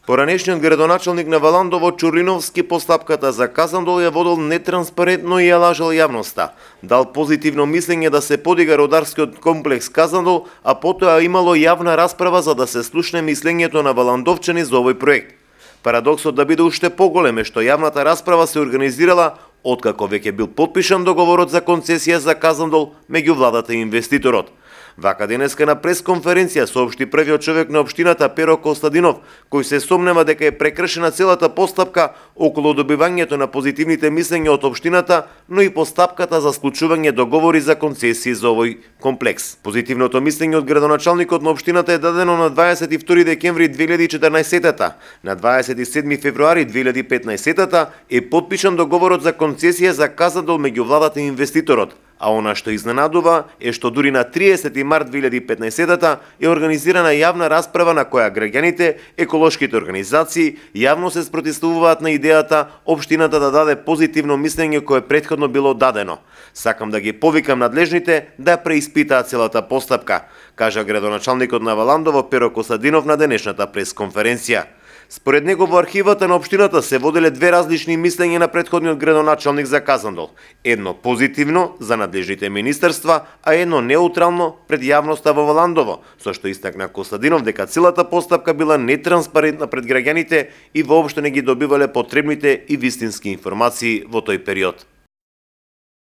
Поранешниот градоначалник на Валандово Чуриновски постапката за Казандол ја водел нетранспарентно и ја лажал јавноста. Дал позитивно мислење да се подига родарскиот комплекс Казандол, а потоа имало јавна расправа за да се слушне мислењето на валандовчани за овој проект. Парадоксот да биде уште поголем е што јавната расправа се организирала откако веќе бил потпишан договорот за концесија за Казандол меѓу владата и инвеститорот. Вака денеска на пресконференција соопшти првиот човек на општината Перо Костадинов, кој се сомнева дека е прекршена целата постапка околу добивањето на позитивните мислења од општината, но и постапката за склучување договори за концесии за овој комплекс. Позитивното мислење од градоначалникот на општината е дадено на 22 декември 2014-та. На 27 февруари 2015-та е потпишан договорот за концесија за Казандол меѓу владата и инвеститорот. А она што изненадува е што дури на 30 март 2015-та е организирана јавна расправа на која граѓаните, еколошките организации јавно се спротивуваат на идејата општината да даде позитивно мислење кое претходно било дадено. Сакам да ги повикам надлежните да преиспитаат целата постапка, кажа градоначалникот на Валандово Перо Костадинов на денешната пресконференција. Според него во архивата на општината се воделе две различни мислења на претходниот градоначалник за Казандол. Едно позитивно за надлежните министерства, а едно неутрално пред јавноста во Валандово, со што истакна Костадинов дека целата постапка била нетранспарентна пред граѓаните и воопшто не ги добивале потребните и вистински информации во тој период.